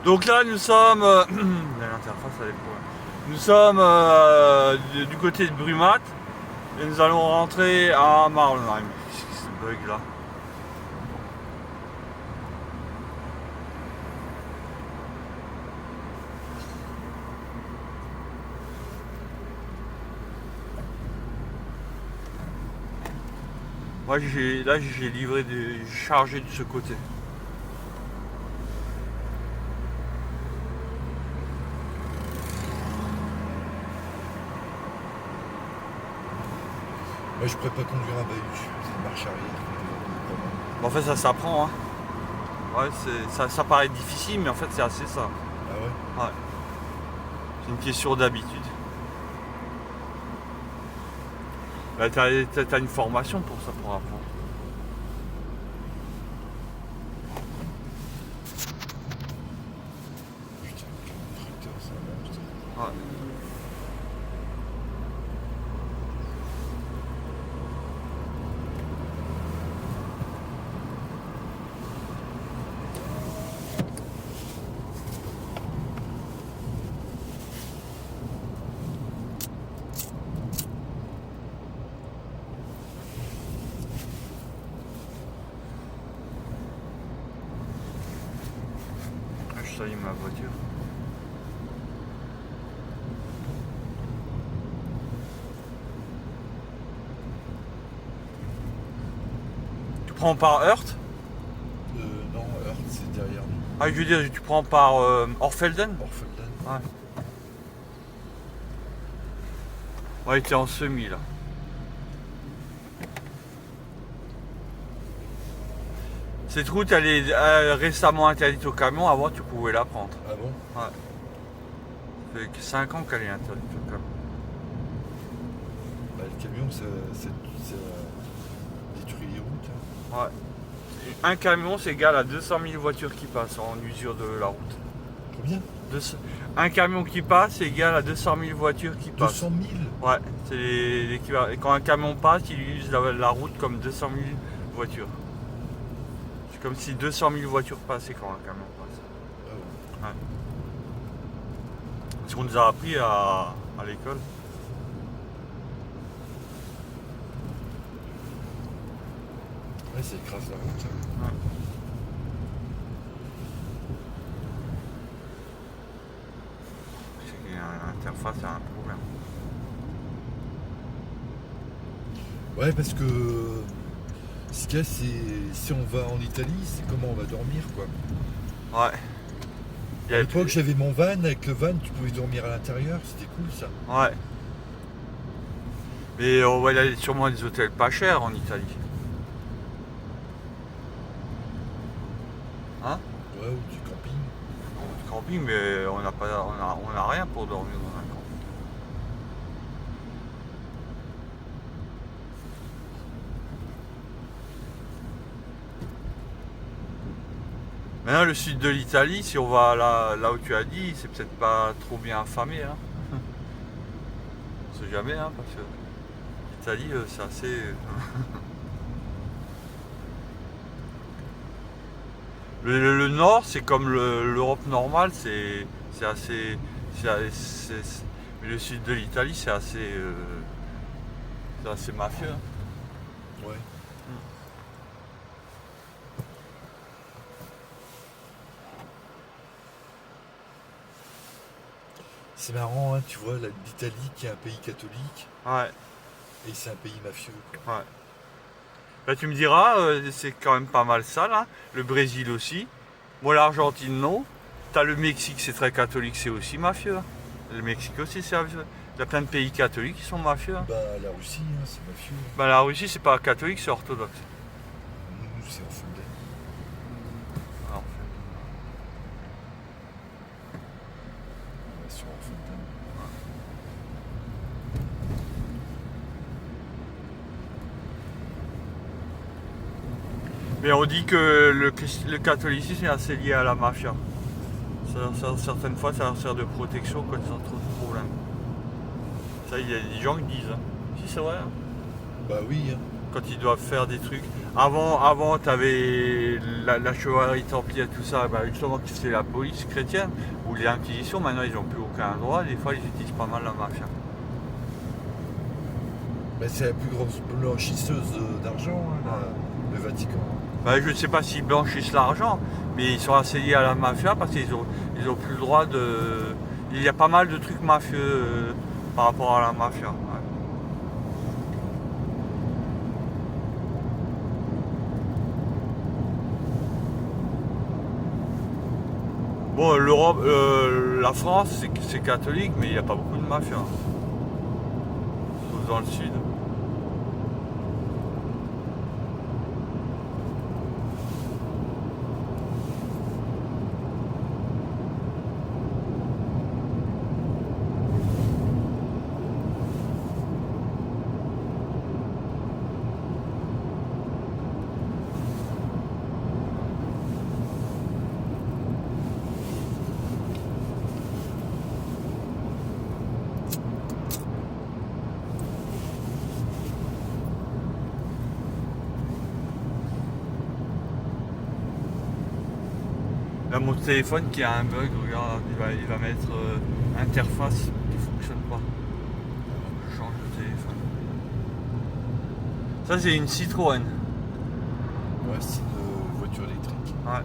Donc là, nous sommes. L'interface, elle est pour. Nous sommes du côté de Brumath et nous allons rentrer à Marlenheim. Qu'est-ce que c'est ce bug là? Moi, j'ai livré des chargés de ce côté. Moi, je pourrais pas conduire un bahut, c'est une marche arrière. Bon, en fait, ça s'apprend. Hein. Ouais, ça paraît difficile, mais en fait, c'est assez simple. Ah ouais? Ouais. C'est une question d'habitude. Bah, t'as une formation pour ça, pour apprendre. Putain, quel tracteur, c'est un monstre. Ouais. Je salis ma voiture. Tu prends par Heurt? Non, Heurt, c'est derrière nous. Ah, je veux dire, tu prends par Orfelden? Orfelden. Ouais. Ouais, t'es en semi là. Cette route, elle est récemment interdite aux camions. Avant, tu pouvais la prendre. Ah bon? Ouais. Ça fait que 5 ans qu'elle est interdite aux camions. Bah, le camion, ça détruit les routes. Hein. Ouais. Un camion, c'est égal à 200 000 voitures qui passent en usure de la route. Combien? Un camion qui passe, c'est égal à 200 000 voitures qui passent. 200 000? Ouais, c'est l'équivalent. Et quand un camion passe, il use la route comme 200 000 voitures. C'est comme si 200 000 voitures passaient quand un camion passe. Ah ouais. Ouais. C'est ce qu'on nous a appris à l'école. Ouais, ça écrase la route. Hein. Ouais. C'est qu'il y a l'interface a un problème. Ouais, parce que ce qu'il y a, c'est si on va en Italie, c'est comment on va dormir, quoi. Ouais. À l'époque, j'avais mon van. Avec le van, tu pouvais dormir à l'intérieur. C'était cool, ça. Ouais. Mais on va aller sûrement à des hôtels pas chers en Italie. Hein? Ouais, ou du camping. Du camping, mais on n'a rien pour dormir dans un camping. Maintenant, le sud de l'Italie, si on va là où tu as dit, c'est peut-être pas trop bien affamé. Hein. On sait jamais, hein, parce que l'Italie, c'est assez. Le nord, c'est comme l'Europe normale, c'est assez. Mais le sud de l'Italie, c'est assez mafieux. Hein. Ouais. C'est marrant, hein, tu vois, l'Italie qui est un pays catholique Ouais, et c'est un pays mafieux, quoi. ouais. Là, tu me diras, c'est quand même pas mal ça, là. Le Brésil aussi. Moi, l'Argentine, non. T'as le Mexique, c'est très catholique, c'est aussi mafieux. Hein. Le Mexique aussi, c'est mafieux. Il y a plein de pays catholiques qui sont mafieux. Hein. Bah, la Russie, hein, c'est mafieux. Bah, la Russie, c'est pas catholique, c'est orthodoxe. Nous, c'est Orfelden. Alors, Ouais, sur Orfelden. mais on dit que le catholicisme est assez lié à la mafia. Certaines fois, ça sert de protection quand ils ont trop de problèmes. Ça, il y a des gens qui disent. Hein. Si, c'est vrai. Hein. Bah oui, hein. quand ils doivent faire des trucs. Avant tu avais la chevalerie templière, tout ça, bah, justement qui faisait la police chrétienne, ou les inquisitions, maintenant ils n'ont plus aucun droit, des fois ils utilisent pas mal la mafia. Mais c'est la plus grande blanchisseuse d'argent, hein, le Vatican. Bah, je ne sais pas s'ils blanchissent l'argent, mais ils sont assez liés à la mafia parce qu'ils ont plus le droit de. Il y a pas mal de trucs mafieux par rapport à la mafia. Ouais. Bon, l'Europe, la France, c'est catholique, mais il n'y a pas beaucoup de mafia. Sauf dans le sud. Là, mon téléphone qui a un bug, regarde, il va mettre interface qui fonctionne pas. Je change de téléphone. Ça, c'est une Citroën. Ouais, c'est une voiture électrique. Ouais.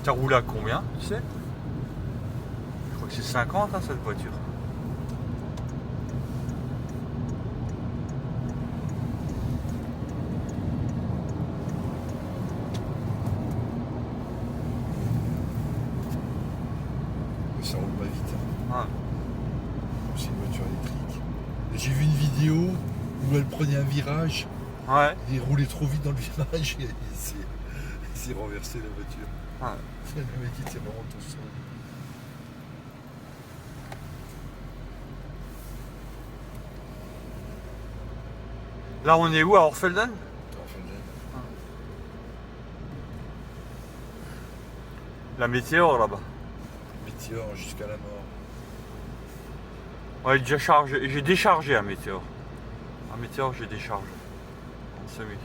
Ça roule à combien, tu sais? Je crois que c'est 50 hein, cette voiture. Ça roule pas vite. Hein. Ouais. C'est une voiture électrique. Et j'ai vu une vidéo où elle prenait un virage, Ouais. et il roulait trop vite dans le virage et il s'est renversé la voiture. Ouais. Le mec il était vraiment tout seul. Là, on est où à Orfelden? La météore là-bas. Météore jusqu'à la mort. Ouais, déjà chargé. J'ai déchargé un météore. Un météore, j'ai déchargé. En semi.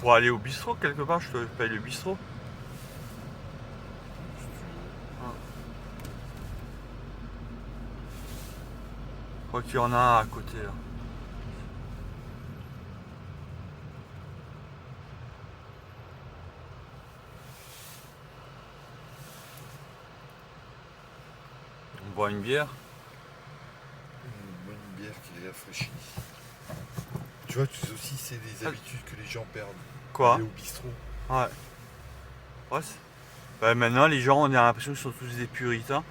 Pour aller au bistrot quelque part, je te paye le bistrot. Je crois qu'il y en a un à côté là. On boit une bière. Une bonne bière qui les rafraîchit. Tu vois, tu sais aussi, c'est des habitudes que les gens perdent. Quoi? Aller au bistrot. Ouais. Ouais. Bah, maintenant, les gens, on a l'impression qu'ils sont tous des puritains.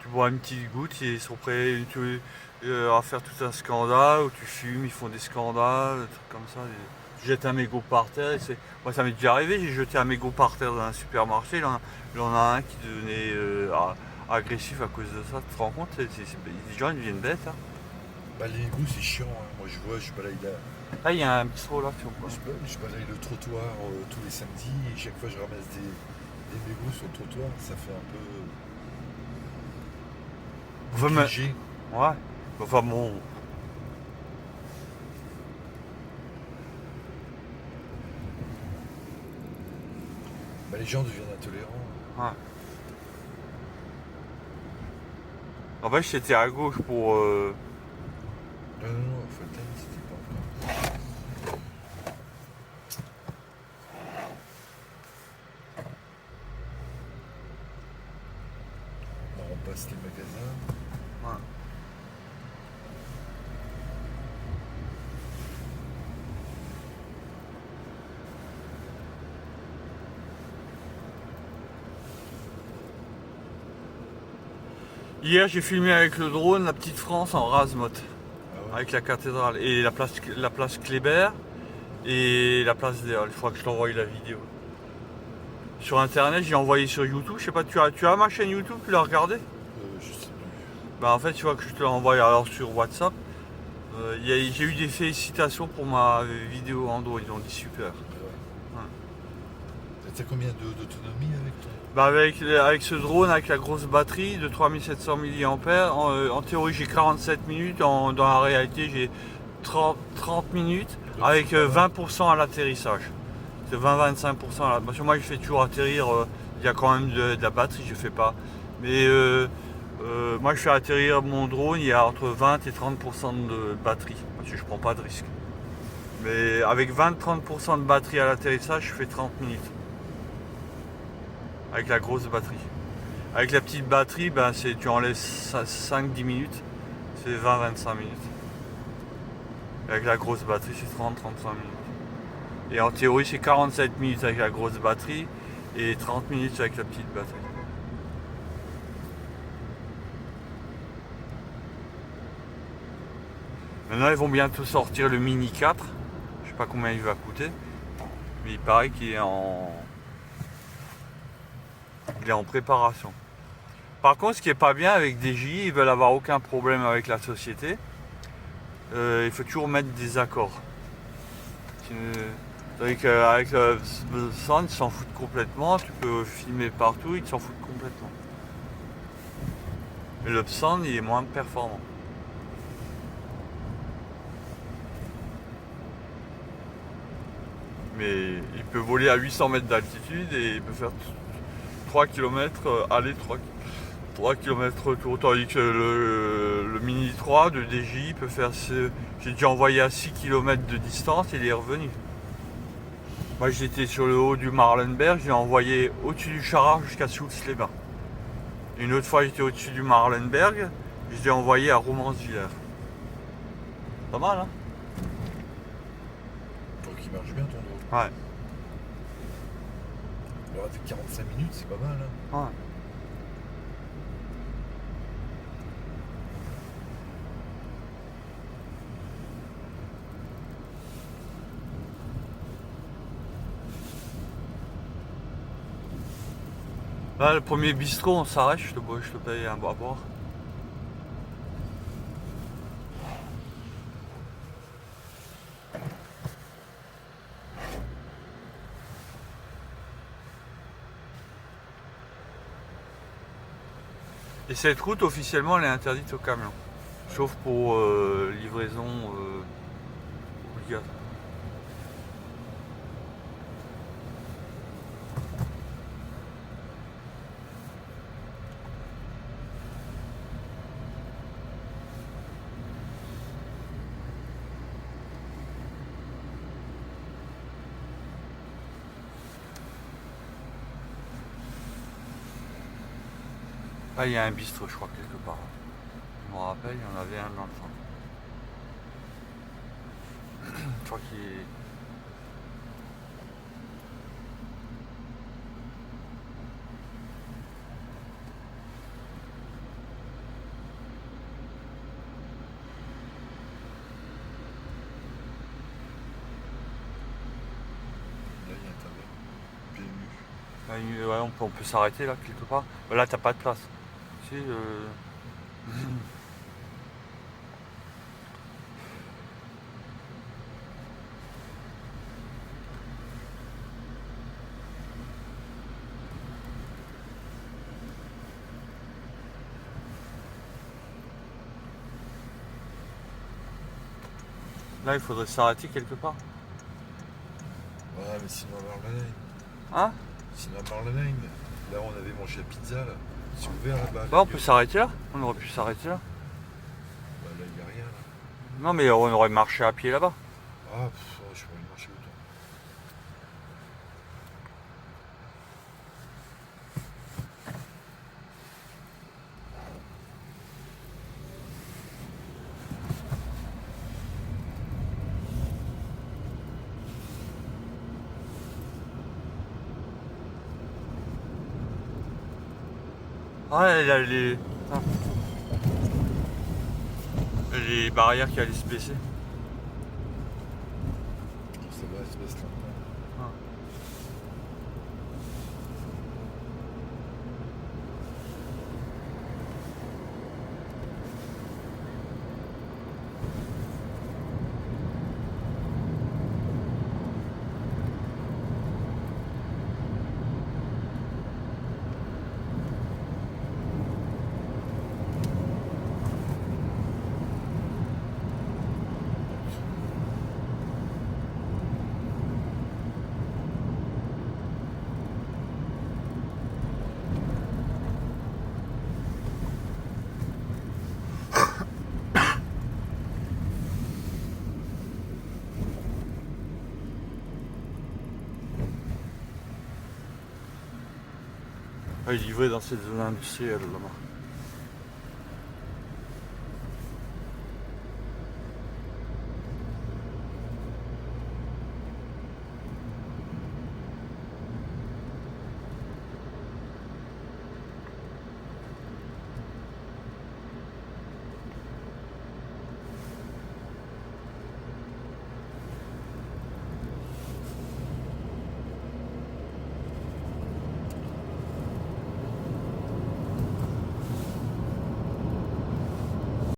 Tu bois une petite goutte, ils sont prêts à faire tout un scandale, ou tu fumes, ils font des scandales, des trucs comme ça. Tu jettes un mégot par terre. Moi, ça m'est déjà arrivé, j'ai jeté un mégot par terre dans un supermarché. Il y en a un qui devenait agressif à cause de ça. Tu te rends compte? Les gens, ils deviennent bêtes. Hein. Bah, les égouts, c'est chiant. Hein. Moi, je vois, je balaye là. Là, il y a un bistrot là, tu vois. Je balaye le trottoir tous les samedis et chaque fois je ramasse des mégots sur le trottoir. Ça fait un peu. Enfin, Piégé. ouais. Enfin bon. Bah, les gens deviennent intolérants. Ouais. En fait, j'étais à gauche pour. Non, Folten, c'était pas encore. Là, on passe les magasins. Ouais. Hier, j'ai filmé avec le drone la petite France en Razmot, Ah ouais. avec la cathédrale et la place Kléber et la place des Halles. Il faudra que je t'envoie la vidéo. Sur internet, j'ai envoyé sur YouTube. Je sais pas, tu as ma chaîne YouTube, tu l'as regardé? Je sais plus. Bah en fait, tu vois que je te l'envoie alors sur WhatsApp. J'ai eu des félicitations pour ma vidéo Android, ils ont dit super. T'as combien d'autonomie avec ton... Bah avec ce drone, avec la grosse batterie de 3700 mAh, en théorie j'ai 47 minutes, dans la réalité j'ai 30 minutes avec 20% à l'atterrissage. C'est 20-25% parce que moi je fais toujours atterrir, il y a quand même de la batterie, je fais pas. Mais moi je fais atterrir mon drone, il y a entre 20 et 30% de batterie, parce que je prends pas de risque. Mais avec 20-30% de batterie à l'atterrissage, je fais 30 minutes. Avec la grosse batterie. Avec la petite batterie, ben tu enlèves 5-10 minutes, c'est 20-25 minutes. Avec la grosse batterie, c'est 30-35 minutes. Et en théorie, c'est 47 minutes avec la grosse batterie et 30 minutes avec la petite batterie. Maintenant, ils vont bientôt sortir le Mini 4. Je sais pas combien il va coûter, mais il paraît qu'il est en préparation. Par contre, ce qui est pas bien avec DJI, ils veulent avoir aucun problème avec la société. Il faut toujours mettre des accords. Avec le Sound, ils s'en foutent complètement. Tu peux filmer partout, ils s'en foutent complètement. Et le Sound, il est moins performant. Mais il peut voler à 800 mètres d'altitude et il peut faire 3 km aller, 3 km retour. Tandis que le Mini 3 de DJI peut faire j'ai déjà envoyé à 6 km de distance et il est revenu. Moi j'étais sur le haut du Marlenberg, j'ai envoyé au-dessus du Charard jusqu'à Soultz-les-Bains. Une autre fois j'étais au-dessus du Marlenberg, je l'ai envoyé à Romansvillers. Pas mal hein? Donc il marche bien ton drone. Ouais. Alors avec 45 minutes, c'est pas mal hein? Ouais. Là, le premier bistrot, on s'arrête, je te paye un bois à boire. Et cette route, officiellement, elle est interdite aux camions. Sauf pour livraison obligatoire. Ah, il y a un bistrot, je crois, quelque part. Je me rappelle, il y en avait un dans le centre. Je crois qu'il est... Là, il y a un taverne. PMU. Ouais, on peut s'arrêter là, quelque part. Là, t'as pas de place. Si, Là, il faudrait s'arrêter quelque part. Ouais, mais sinon Marlene. Hein? Sinon Marlene. Là, on avait mangé la pizza là. C'est ouvert là-bas. Bah, on peut s'arrêter là. On aurait pu s'arrêter là. Bah, là, il n'y a rien là. Non, mais on aurait marché à pied là-bas. Ah, je pourrais marcher autant. Ouais, il y a les barrières qui allaient se baisser. Ça va, baisse lentement. Ah. Ah, il livrait dans cette zone industrielle là-bas.